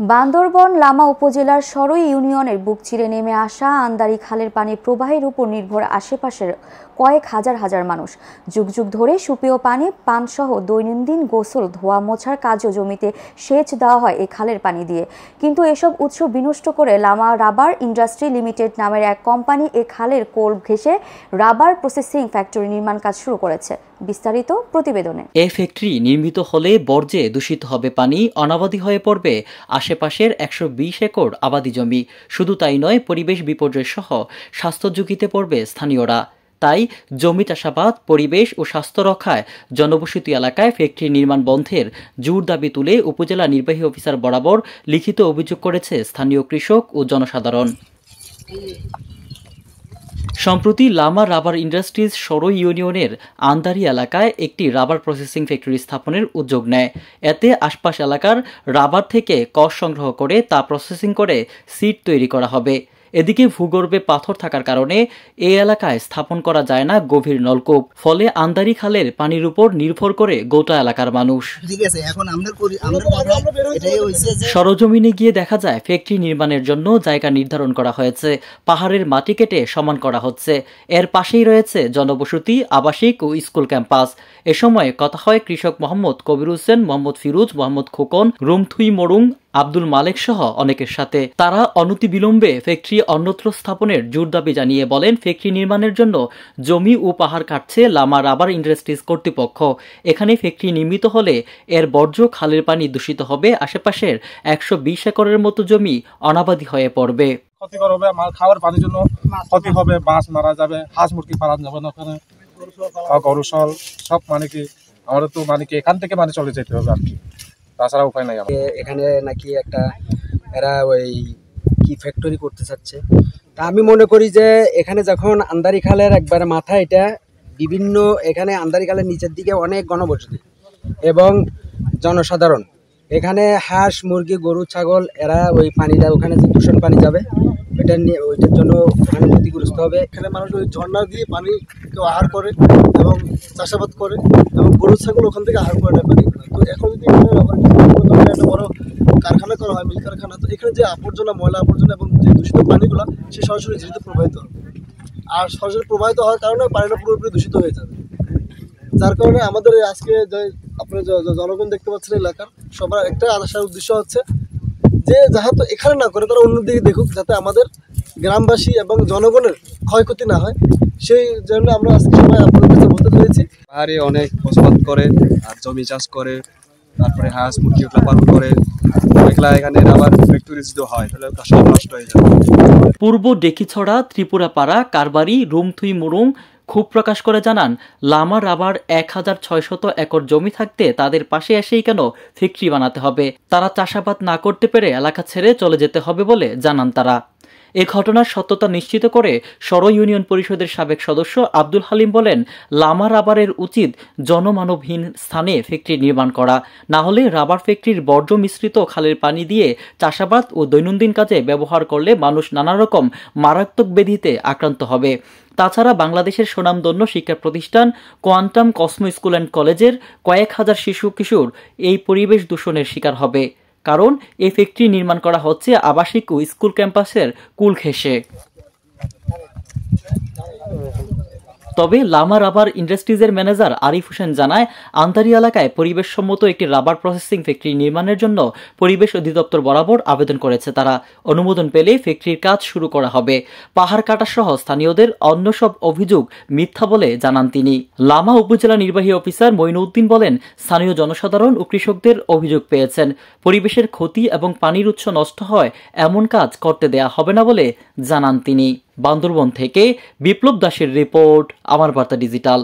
বান্দরবান লামা উপজেলার সরই ইউনিয়নের বুক চিরে নেমে আসা আন্দারি খালের পানি প্রবাহের উপর নির্ভর আশেপাশের কয়েক হাজার মানুষ যুগ যুগ ধরে সুপেয় পানি পানসহ দৈনন্দিন গোসল ধোয়া মোছার কাজও জমিতে সেচ দেওয়া হয় এই খালের পানি দিয়ে। কিন্তু এসব উৎস বিনষ্ট করে লামা রাবার ইন্ডাস্ট্রি লিমিটেড নামের এক কোম্পানি এই খালের কোল ঘেঁষে রাবার প্রসেসিং ফ্যাক্টরি নির্মাণ কাজ শুরু করেছে। বিস্তারিত প্রতিবেদনে। এই ফ্যাক্টরি নির্মিত হলে বর্জ্যে দূষিত হবে পানি, অনাবাদি হয়ে পড়বে আশেপাশের 120 একর আবাদি জমি। শুধু তাই নয়, পরিবেশ বিপর্যয় সহ স্বাস্থ্য ঝুঁকিতে পড়বে স্থানীয়রা। তাই জমি চাষাবাদ, পরিবেশ ও স্বাস্থ্য রক্ষায় জনবসতি এলাকায় ফ্যাক্টরি নির্মাণ বন্ধের জোর দাবি তুলে উপজেলা নির্বাহী অফিসার বরাবর লিখিত অভিযোগ করেছে স্থানীয় কৃষক ও জনসাধারণ। সম্প্রতি লামা রাবার ইন্ডাস্ট্রিজ সরই ইউনিয়নের আন্দারি এলাকায় একটি রাবার প্রসেসিং ফ্যাক্টরি স্থাপনের উদ্যোগ নেয়। এতে আশপাশ এলাকার রাবার থেকে কষ সংগ্রহ করে তা প্রসেসিং করে সিড তৈরি করা হবে। এদিকে ভূগর্ভে পাথর থাকার কারণে এই এলাকায় স্থাপন করা যায় না গভীর নলকূপ, ফলে আন্দারি খালের পানির উপর নির্ভর করে গোটা এলাকার মানুষ। সরজমিনে গিয়ে দেখা যায় ফ্যাক্টরি নির্মাণের জন্য জায়গা নির্ধারণ করা হয়েছে, পাহাড়ের মাটি কেটে সমান করা হচ্ছে। এর পাশেই রয়েছে জনবসতি, আবাসিক ও স্কুল ক্যাম্পাস। এ সময় কথা হয় কৃষক মোহাম্মদ কবির হোসেন, মোহাম্মদ ফিরোজ, মোহাম্মদ খোকন, রুমথুই মরুং, আব্দুল মালেক সহ অনেকের সাথে। তারা অনতিবিলম্বে ফ্যাক্টরি অন্যত্র স্থাপনের জোর দাবি জানিয়ে বলেন, ফ্যাক্টরি নির্মাণের জন্য জমি ও পাহাড় কাটছে লামা রাবার ইন্ডাস্ট্রিজ কর্তৃপক্ষ। এখানে ফ্যাক্টরি নির্মিত হলে এর বর্জ্য খালের পানি দূষিত হবে, আশেপাশের 120 একরের মতো জমি অনাবাদি হয়ে পড়বে। ক্ষতিকর হবে, আমার খাওয়ার পানির জন্য ক্ষতি হবে, মাছ মারা যাবে, হাঁস মুরগি পালন যাবে না, ওখানে গরু সল সব মানে কি আমাদের তো মানে কি এখান থেকে মানে চলে যেতে হবে আর কি, তাছাড়া উপায় নাই। এখানে নাকি একটা এরা ওই কি ফ্যাক্টরি করতে চাচ্ছে। তা আমি মনে করি যে এখানে যখন আন্দারি খালের একবার মাথা, এটা বিভিন্ন এখানে আন্দারি খালের নিচের দিকে অনেক গণবসতি এবং জনসাধারণ, এখানে হাঁস মুরগি গরু ছাগল এরা ওই পানিটা ওখানে যে দূষণ পানি যাবে ওইটার জন্য ওখানে ক্ষতিগ্রস্ত হবে। এখানে মানুষ ওই ঝর্ণা দিয়ে পানি কেউ আহার করে এবং চাষাবাদ করে এবং গরু ছাগল ওখান থেকে আহার করে নেয় পানি। তো এখন যদি একটা বড় কারখানা করা হয়, মিল কারখানা, তো এখানে যে আবর্জনা, ময়লা আবর্জনা এবং যে দূষিত পানিগুলো সে সরাসরি ঝিরিতে প্রবাহিত হবে। আর সরাসরি প্রবাহিত হওয়ার কারণে পানিটা পুরোপুরি দূষিত হয়ে যাবে। যার কারণে আমাদের আজকে যে আপনার জনগণ দেখতে পাচ্ছেন এলাকার সবার একটা আসার উদ্দেশ্য হচ্ছে যে যাহাতে এখানে না করে তারা অন্যদিকে দেখুক, যাতে আমাদের গ্রামবাসী এবং জনগণের ক্ষয়ক্ষতি না হয়। সেই জন্য আমরা আজকে সবাই আপনাদের কাছে বলতে পেরেছি। পাহাড়ে অনেক বসবাস করে আর জমি চাষ করে, তারপরে হাঁস মুরগি ওগুলা পালন করে, এগুলা এখানে আবার ফ্যাক্টরি যদি হয় তাহলে সব নষ্ট হয়ে যাবে। পূর্ব ডেকিছড়া, ত্রিপুরাপাড়া, কারবারি, রুমথুই মুরুং ক্ষোভ প্রকাশ করে জানান, লামা রাবার 1600 একর জমি থাকতে তাদের পাশে এসেই কেন ফ্যাক্টরি বানাতে হবে? তারা চাষাবাদ না করতে পেরে এলাকা ছেড়ে চলে যেতে হবে বলে জানান তারা। এ ঘটনার সত্যতা নিশ্চিত করে সরই ইউনিয়ন পরিষদের সাবেক সদস্য আব্দুল হালিম বলেন, লামা রাবারের উচিত জনমানবহীন স্থানে ফ্যাক্টরি নির্মাণ করা, না হলে রাবার ফ্যাক্টরির বর্জ্য মিশ্রিত খালের পানি দিয়ে চাষাবাদ ও দৈনন্দিন কাজে ব্যবহার করলে মানুষ নানা রকম মারাত্মক ব্যাধিতে আক্রান্ত হবে। তাছাড়া বাংলাদেশের সুনামধন্য শিক্ষা প্রতিষ্ঠান কোয়ান্টাম কসমো স্কুল অ্যান্ড কলেজের কয়েক হাজার শিশু কিশোর এই পরিবেশ দূষণের শিকার হবে, কারণ এই ফ্যাক্টরি নির্মাণ করা হচ্ছে আবাসিক ও স্কুল ক্যাম্পাসের কুল ঘেঁষে। তবে লামা রাবার ইন্ডাস্ট্রিজের ম্যানেজার আরিফ হোসেন জানায়, আন্দারি এলাকায় পরিবেশসম্মত একটি রাবার প্রসেসিং ফ্যাক্টরি নির্মাণের জন্য পরিবেশ অধিদপ্তর বরাবর আবেদন করেছে তারা। অনুমোদন পেলে ফ্যাক্টরির কাজ শুরু করা হবে। পাহাড় কাটা সহ স্থানীয়দের অন্য সব অভিযোগ মিথ্যা বলে জানান তিনি। লামা উপজেলা নির্বাহী অফিসার মঈনুদ্দিন বলেন, স্থানীয় জনসাধারণ ও কৃষকদের অভিযোগ পেয়েছেন, পরিবেশের ক্ষতি এবং পানির উৎস নষ্ট হয় এমন কাজ করতে দেয়া হবে না বলে জানান তিনি। বান্দরবন থেকে বিপ্লব দাসের রিপোর্ট, আমার বার্তা ডিজিটাল।